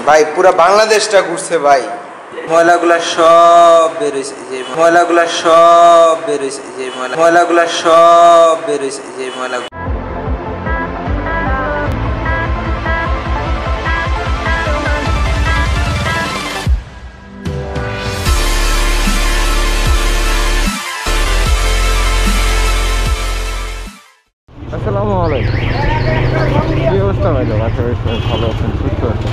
ভাই পুরো বাংলাদেশটা ঘুরছে ভাই। ময়লাগুলা সব বের হইছে, যে ময়লাগুলা সব বের হইছে, যে ময়লাগুলা সব বের হইছে, যে ময়লা। আসসালামু আলাইকুম। কি অবস্থা ভাই? আশা করি সবাই ভালো আছেন, সুস্থ আছেন।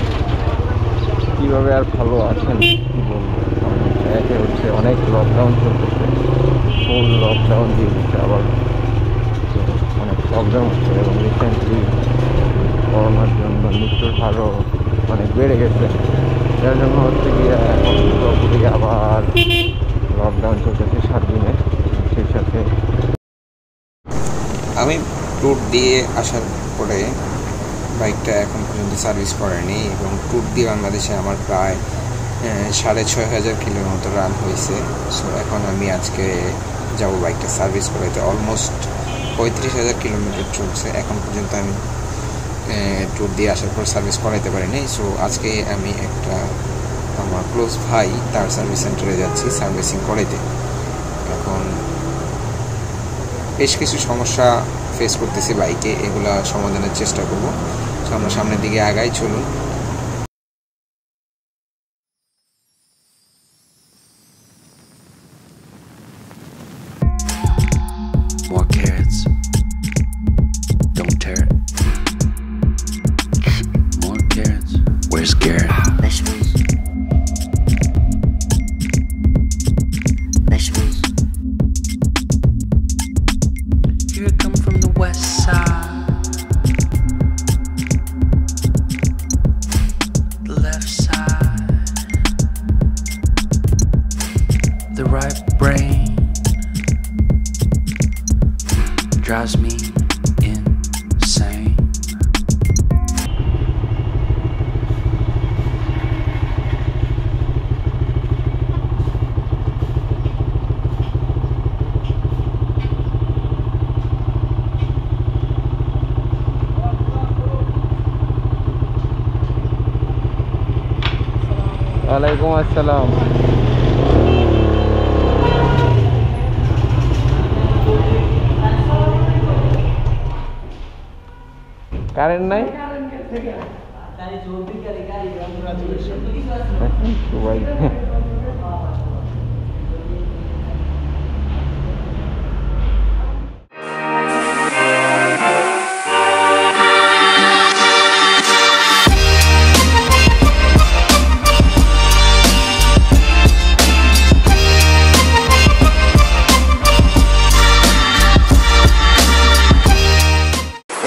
কীভাবে আর ভালো আছেন কি বলবো, একে হচ্ছে অনেক লকডাউন চলতেছে, ফুল লকডাউন দিয়ে দিচ্ছে, আবার অনেক প্রবলেম হচ্ছে এবং রিসেন্টলি করোনার জন্য মৃত্যুর হারও অনেক বেড়ে গেছে। যার জন্য হচ্ছে গিয়ে এখন পুরোপুরি আবার লকডাউন চলতেছে 7 দিনে। সেই সাথে আমি ট্যুর দিয়ে আসার পরে বাইকটা এখন পর্যন্ত সার্ভিস করেনি এবং ট্যুর দিয়ে বাংলাদেশে আমার প্রায় 6,500 কিলোর মতো রান হয়েছে। সো এখন আমি আজকে যাব বাইকটা সার্ভিস করাইতে। অলমোস্ট 35,000 কিলোমিটার চলছে, এখন পর্যন্ত আমি ট্যুর দিয়ে আসার পর সার্ভিস করাইতে পারিনি। সো আজকে আমি একটা আমার ক্লোজ ভাই তার সার্ভিস সেন্টারে যাচ্ছি সার্ভিসিং করাইতে। এখন বেশ কিছু সমস্যা ফেস করতেছি বাইকে, এগুলা সমাধানের চেষ্টা করব। তো আমরা সামনের দিকে আগাই, চলুন। More carrots. Don't tear it. More carrots. Where's Garrett? Vegetables. Vegetables. Here I come from the west side. The left side. The right brain drives me insane. ওয়ালাইকুম আসসালাম। কারেন্ট নাই সবাই।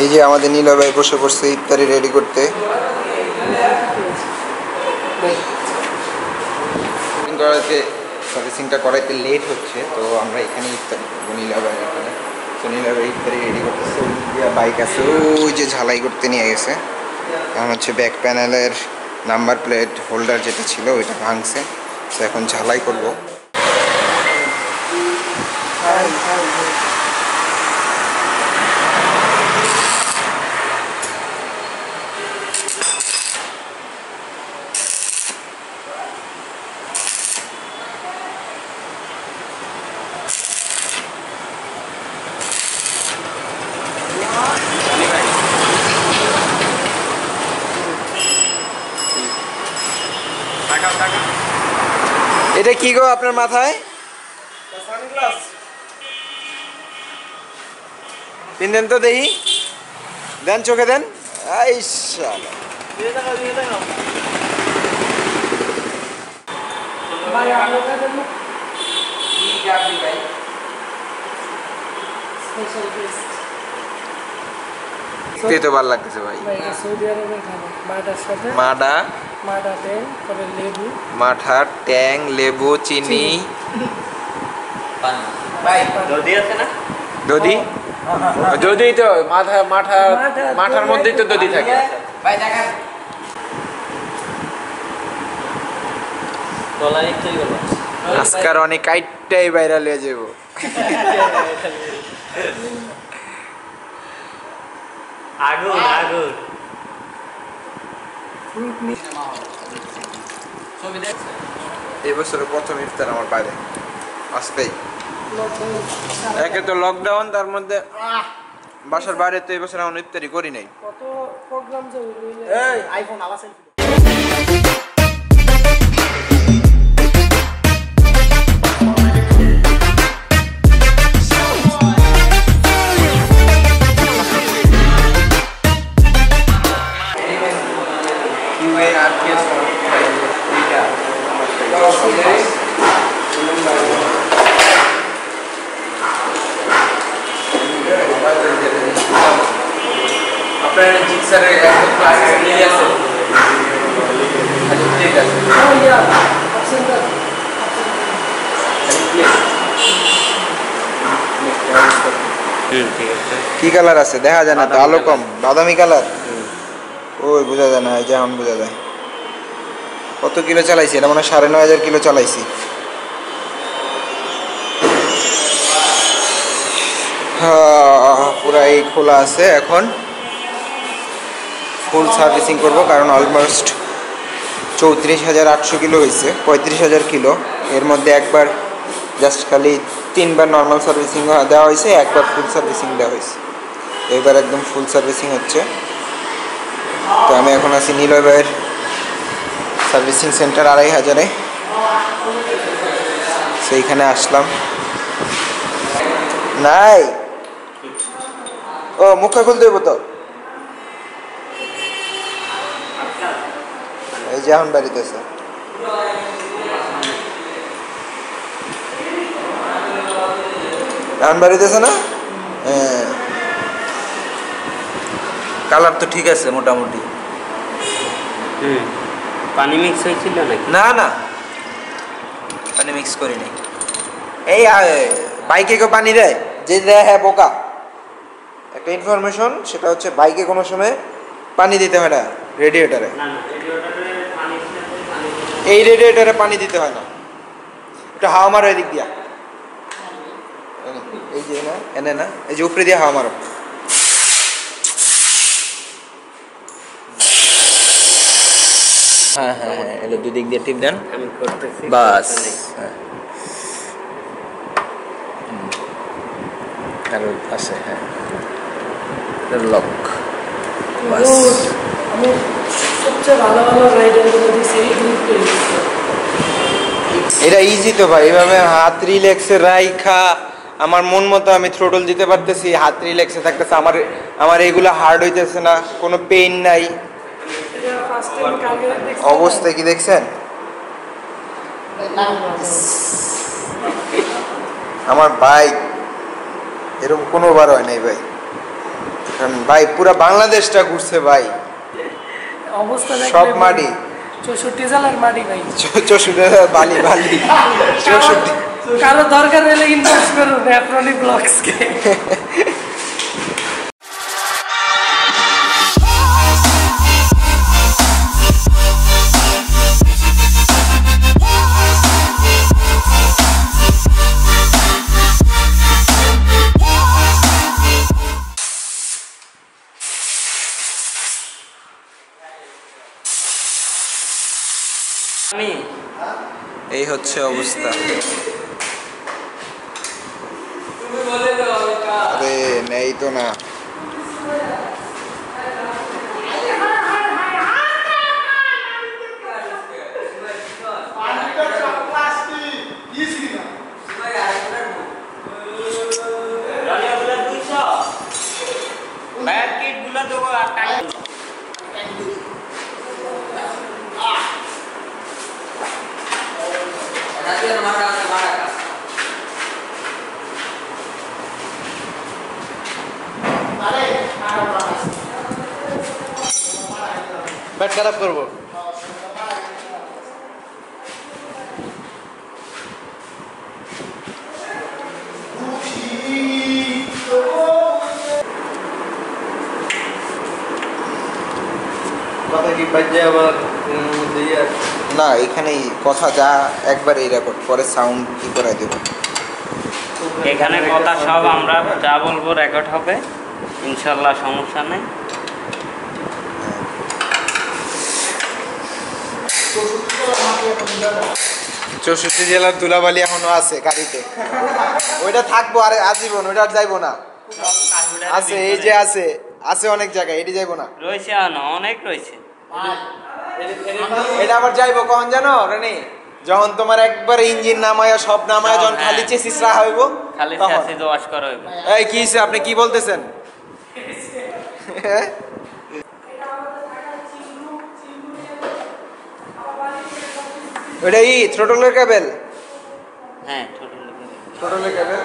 এই যে আমাদের নীলা ভাই বসে পড়ছে ইফতারি রেডি করতে। সার্ভিসিংটা করাইতে লেট হচ্ছে, তো আমরা এখানে ইফতারি করবো নীলা ভাই এখানে। তো নীলা ভাই ইফতারি রেডি করতেছে। বাইক আছে ওই যে ঝালাই করতে নিয়ে গেছে। এখন হচ্ছে ব্যাক প্যানেলের নাম্বার প্লেট হোল্ডার যেটা ছিল ওইটা ভাঙছে, তো এখন ঝালাই করবো। এটা কি গো আপনার মাথায়? পিনেন তো দেখি, দেন চোখে দেন। তো ভালো লাগতেছে ভাই। মাডা, মাঠা, ট্যাং, লেবু, চিনি, দধি। দধি তো মাঠার মধ্যেই তো দধি থাকে। আজকার অনেক কাইটটাই ভাইরাল হয়ে যাব। আগুন আগুন এই বছরের প্রথম ইফতার আমার বাইরে আসবেই। একে তো লকডাউন, তার মধ্যে বাসার বাইরে তো এই বছর এখন ইফতারি করি নাই। কত প্রোগ্রাম যে এই আইফোন আবার সেলফি আপনার জিক্সারের একদম ক্লাস নিয়ে আছে। ঠিক আছে, কি কালার আছে দেখা যায় না তো, আলো কম, বাদামি কালার। ওই বোঝা যায় না, এই যে এখন বোঝা যায়। কত কিলো চালাইছি এটা? মানে 9500 কিলো চালাইছি। পুরা এই খোলা আছে, এখন ফুল সার্ভিসিং করব, কারণ অলমোস্ট 34,800 কিলো হয়েছে, 35,000 কিলো। এর মধ্যে একবার জাস্ট খালি 3বার নর্মাল সার্ভিসিং দেওয়া হয়েছে, একবার ফুল সার্ভিসিং দেওয়া হয়েছে। এবার একদম ফুল সার্ভিসিং হচ্ছে। তো আমি এখন আছি নিলয় ভাইয়ের সার্ভিসিং সেন্টার 2500-এ, সেইখানে আসলাম। নাই, ও মুখে খুলতে হইব তো। এই যে এখন বাড়িতেছে। এখন বাড়িতেছে না? হ্যাঁ, কালার তো ঠিক আছে মোটামুটি। পানি মিক্স হয়েছিল নাকি? না না, পানি মিক্স করি নাই। এই বাইকে কেউ পানি দেয়? যে দেয় হ্যাঁ বোকা। একটা ইনফরমেশন, সেটা হচ্ছে বাইকে কোনো সময় পানি দিতে হয় না রেডিয়েটারে। এই রেডিয়েটারে পানি দিতে হয় না। এটা হাওয়া মারো এদিক দিয়া, এই যে না এনে না, এই যে উপরে দিয়ে হাওয়া মারো। হ্যাঁ হ্যাঁ হ্যাঁ, এটা দুই দিক দিয়ে টিপ দেন, আমি করতেছি বাস। আরো আছে, হ্যাঁ লক, বাস। আমি সবচেয়ে ভালো ভালো রাইডারগুলো দিচ্ছি এই গ্রুপে। এটা ইজি তো ভাই, এভাবে হাত রিল্যাক্সে রাইখা আমার মন মতো আমি থ্রোটল দিতে পারতেছি, হাত রিল্যাক্সে থাকতেছে। আমার এইগুলো হার্ড হইতেছে না, কোনো পেইন নাই। অবস্থা কি দেখছেন? আমার বাইক এরকম কোনোবার হয় নাই ভাই। ভাই পুরা বাংলাদেশটা ঘুরছে ভাই, অবস্থা সব মাটি, 64 জেলার মাটি ভাই। 64 বালি বালি 64। কারো দরকার হলে ইনবক্স করুন অ্যাপ্রনি ব্লগসকে। এই হচ্ছে অবস্থা। আরে নেই তো না, ব্যাট খারাপ করবো। কথা কি বাজে আবার না এখানেই কথা যা একবারই রেকর্ড, পরে সাউন্ড কি করে দেব। এখানে কথা সব আমরা যা বলবো রেকর্ড হবে ইনশাল্লাহ, সমস্যা নেই। 64 জেলার ধুলাবালি এখনো আছে গাড়িতে, ওইটা থাকবো আর আজীবন, ওইটা আর যাইবো না। আছে এই যে আছে আছে অনেক জায়গায়, এটি যাইবো না, রয়েছে অনেক রয়েছে। এটা আবার যাইবো কখন জানো রানী? যখন তোমার একবার ইঞ্জিন নামায়া সব নামায়া যখন খালি চেসিস রাখা হইব, খালি চেসিস ওয়াশ করা হইব। এই কি হইছে, আপনি কি বলতেছেন? ওটা ই থ্রোটলের কেবল, হ্যাঁ থ্রোটলের কেবল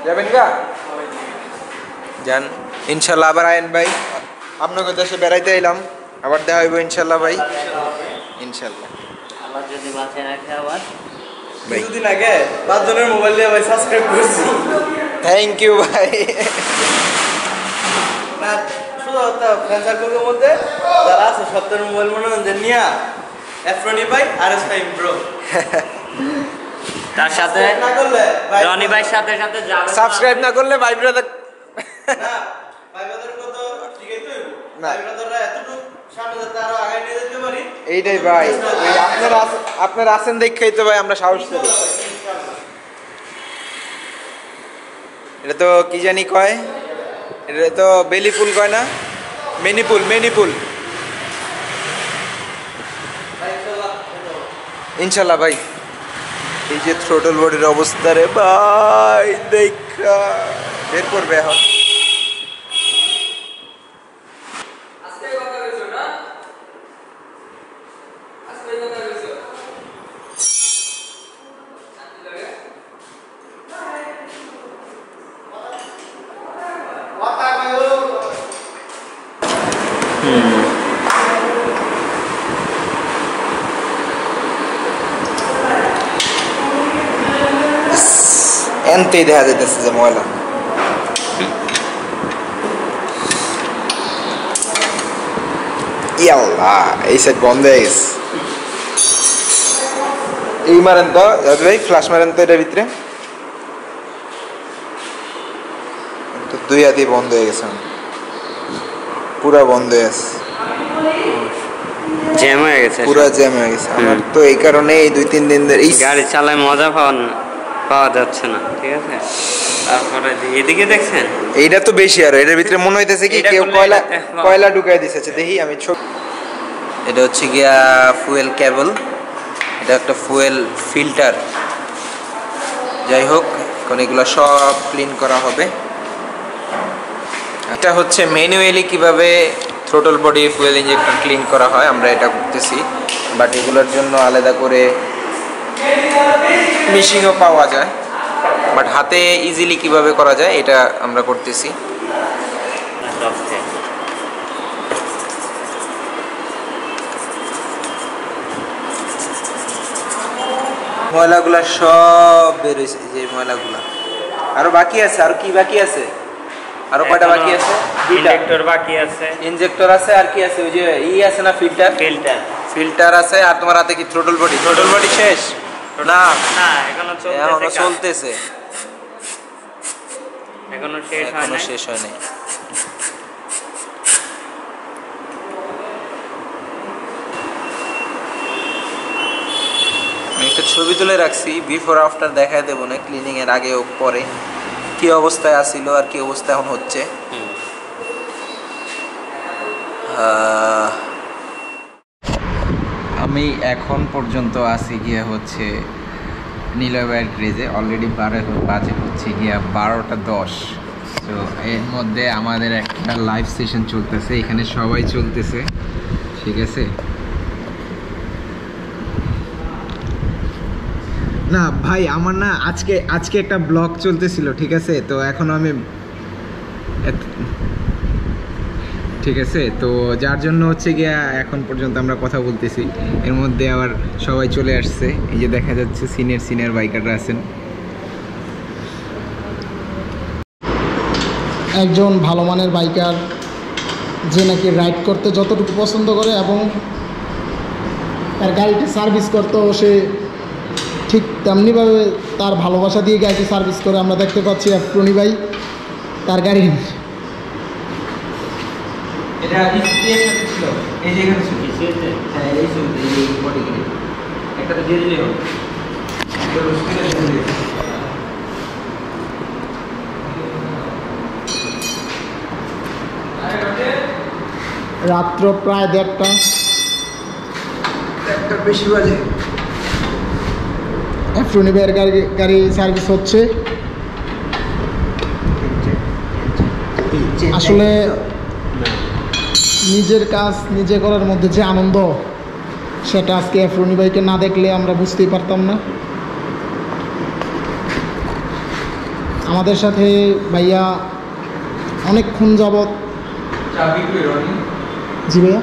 যাবেন গা? যান ইনশাল্লাহ, আবার আয়েন ভাই, আপনাকে দেশে বেড়াইতে এলাম, আবার দেখা হইব ইনশাল্লাহ ভাই, ইনশাল্লাহ। আল্লাহ যদি বাঁচিয়ে রাখে আবার। কিছুদিন আগে 5 জনের মোবাইল দিয়ে ভাই সাবস্ক্রাইব করেছি। থ্যাংক ইউ ভাই। না শুধু ফ্রেন্ড সার্কেলের মধ্যে যারা আছে সপ্তাহের মোবাইল মনোরঞ্জন নিয়া F20 ভাই RS5 Pro তার সাথে না করলে রনি ভাইয়ের সাথে সাথে সাবস্ক্রাইব না করলে ভাই ব্রাদার না ভাই ব্রাদার কত ঠিকই তো না। ভাই ব্রাদাররা এতটুকু সামনে যেতে আরো আগে নিয়ে যেতে পারি। এইটাই ভাই, ওই আপনারা আছেন দেখেই তো ভাই আমরা সাহস করি। এটা তো কি জানি কয়, এটা তো বেলি ফুল কয় না, মেনিপুল ইনশাল্লাহ ভাই। এই যে থ্রোটল বডির অবস্থা রে ভাই, দেখা বের করবে এখন। এনতেই দেখা যাইতেছে যে ময়লা। ইয়াল্লাহ, এই সাইড বন্ধ হয়ে গেছে। এই মারেন তো ভাই, ফ্লাশ মারেন তো এটার ভিতরে। তো 2 হাতেই বন্ধ হয়ে গেছে, পুরা বন্ধ হয়ে গেছে, জ্যাম হয়ে গেছে, পুরা জ্যাম হয়ে গেছে। আমার তো এই কারণে এই 2-3 দিন ধরে গাড়ি চালায় মজা পাওয়া যাচ্ছে না, ঠিক আছে। তারপরে এদিকে দেখছেন, এইটা তো বেশি, আর এটার ভিতরে মনে হইতেছে কি কেউ কয়লা ঢুকাই দিয়েছে। দেখি আমি এটা হচ্ছে গিয়া ফুয়েল কেবল, এটা একটা ফুয়েল ফিল্টার। যাই হোক, এখন এগুলো সব ক্লিন করা হবে। এটা হচ্ছে ম্যানুয়ালি কিভাবে throttle body fuel injector clean করা হয়, আমরা এটা করতেছি। বাট এগুলোর জন্য আলাদা করে মেশিনও পাওয়া যায়, বাট হাতে ইজিলি কিভাবে করা যায় এটা আমরা করতেছি। ময়লাগুলা সব বের হয়েছে, যে ময়লাগুলা আরো বাকি আছে। আর কি বাকি আছে? আরো কয়টা বাকি আছে? ইনজেক্টর বাকি আছে, ইনজেক্টর আছে, আর কি আছে? ওই যে আছে না, ফিল্টার আছে। আর তোমার হাতে কি থ্রোটল বডি শেষ? না না, এখনো চলতেছে, এখনো শেষ হয় নাই। আমি একটা ছবি তুলে রাখছি, বিফোর আফটার দেখায় দেবো না, ক্লিনিং এর আগে ও পরে কি অবস্থায় আসিল আর কি অবস্থা এখন হচ্ছে। আমি এখন পর্যন্ত আছি গিয়া হচ্ছে নীলবাইয়ের গ্রেজে। অলরেডি বাজে হচ্ছে গিয়া 12:10। তো এর মধ্যে আমাদের একটা লাইভ সেশন চলতেছে, এখানে সবাই চলতেছে, ঠিক আছে। না ভাই, আমার না আজকে একটা ব্লগ চলতেছিল, ঠিক আছে। তো এখন আমি ঠিক আছে, তো যার জন্য হচ্ছে গিয়া এখন পর্যন্ত আমরা কথা বলতেছি, এর মধ্যে আবার সবাই চলে আসছে। এই যে দেখা যাচ্ছে সিনিয়র বাইকাররা আছেন। একজন ভালো মানের বাইকার যে নাকি রাইড করতে যতটুকু পছন্দ করে এবং তার গাড়িটি সার্ভিস করতেও সে ঠিক তেমনিভাবে তার ভালোবাসা দিয়ে গাড়িটি সার্ভিস করে। আমরা দেখতে পাচ্ছি F20 ভাই তার গাড়ি এটা স্প্রে সাথে ছিল, এই যে এখানে ছিল, হ্যাঁ এই ছিল, এই বডি কিনে একটা তো দিয়ে দিলেই হবে। রাত্র প্রায় 1:30। একটা বেশি বাজে। এফরুনি ভাইয়ের গাড়ি সার্ভিস হচ্ছে। আসলে নিজের কাজ নিজে করার মধ্যে যে আনন্দ, সেটা আজকে এফরুনি ভাইকে না দেখলে আমরা বুঝতেই পারতাম না। আমাদের সাথে ভাইয়া অনেকক্ষণ যাবৎ। জি ভাইয়া,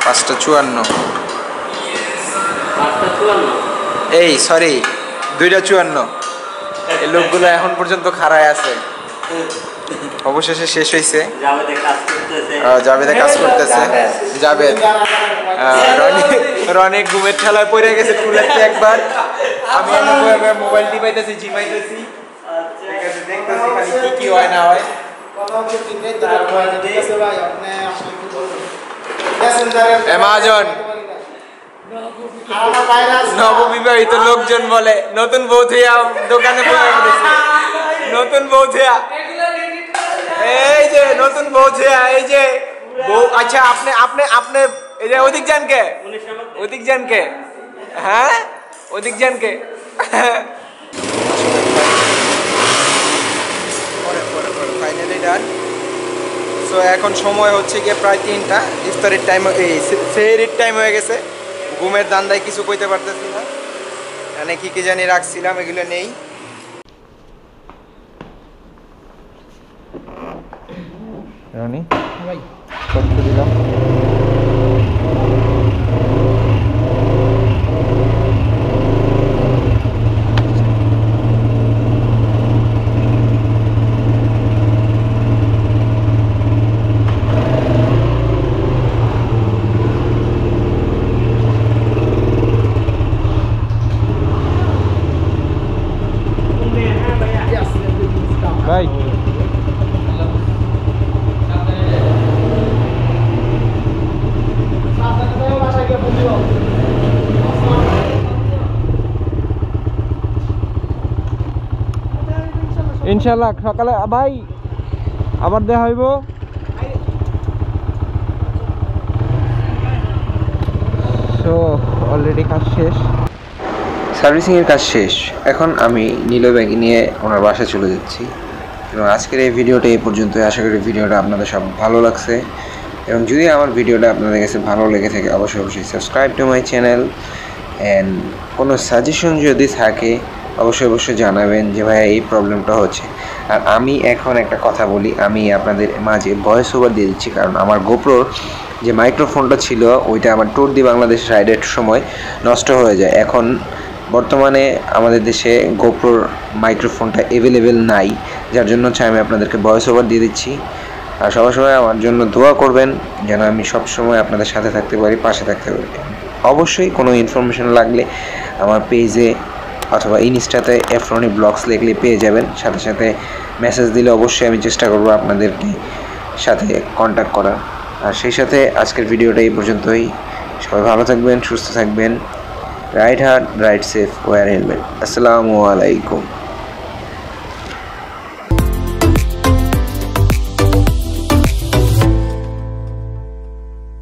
পাঁচটা 54। এই সরি 2টা 54। এই লোকগুলো এখন পর্যন্ত খাড়ায় আছে। অবশেষে শেষ হয়েছে। জাবেদে কাজ করতেছে। জাবেদ রনি ঘুমের ঠেলায় পড়ে গেছে টুলেতে একবার। আমি মোবাইল টিপাইতেছি, জিমাইতেছি, দেখতেছি খালি কি হয় না হয়। অ্যামাজন নববিবাহিত লোকজন বলে নতুন বউ থিয়া দোকানে নতুন বউ থিয়া, এই যে নতুন বউ থিয়া, এই যে বউ। আচ্ছা আপনি আপনি আপনি এই যে ওদিক যান কে, ওদিক যান কে, হ্যাঁ ওদিক যান কে। ফাইনালি ডান। সো এখন সময় হচ্ছে গিয়ে প্রায় 3টা। ইফতারের টাইম, এই সেহরির টাইম হয়ে গেছে। ঘুমের দান্দায় কিছু কইতে পারতেছি না, মানে কি কি জানি রাখছিলাম এগুলো নেই। রনি ভাই করতে দিলাম। ভাই ইনশাল্লাহ সকালে ভাই আবার দেখা হইব। সো অলরেডি কাজ শেষ, সার্ভিসিংয়ের কাজ শেষ। এখন আমি নীলো ব্যাগ নিয়ে ওনার বাসায় চলে যাচ্ছি। এবং আজকের এই ভিডিওটা এই পর্যন্ত। আশা করি ভিডিওটা আপনাদের সব ভালো লাগছে, এবং যদি আমার ভিডিওটা আপনাদের কাছে ভালো লেগে থাকে অবশ্যই অবশ্যই subscribe to my channel. And কোনো সাজেশন যদি থাকে অবশ্যই অবশ্যই জানাবেন যে ভাইয়া এই প্রবলেমটা হচ্ছে। আর আমি এখন একটা কথা বলি, আমি আপনাদের মাঝে ভয়েস ওভার দিয়ে দিচ্ছি, কারণ আমার গোপ্রোর যে মাইক্রোফোনটা ছিল ওইটা আমার ট্যুর দি বাংলাদেশ রাইডের সময় নষ্ট হয়ে যায়। এখন বর্তমানে আমাদের দেশে গোপ্রোর মাইক্রোফোনটা অ্যাভেলেবেল নাই, যার জন্য হচ্ছে আমি আপনাদেরকে ভয়েস ওভার দিয়ে দিচ্ছি। আর সবাই সবাই আমার জন্য দোয়া করবেন যেন আমি সবসময় আপনাদের সাথে থাকতে পারি, পাশে থাকতে পারি। অবশ্যই কোনো ইনফরমেশন লাগলে আমার পেজে অথবা ইনস্টাতে এফরনি ব্লগস লিখলে পেয়ে যাবেন। সাথে সাথে মেসেজ দিলে অবশ্যই আমি চেষ্টা করব আপনাদেরকে সাথে কন্ট্যাক্ট করার। আর সেই সাথে আজকের ভিডিওটা এই পর্যন্তই। সবাই ভালো থাকবেন, সুস্থ থাকবেন। Ride hard, ride safe, wear helmet. আসসালামু আলাইকুম।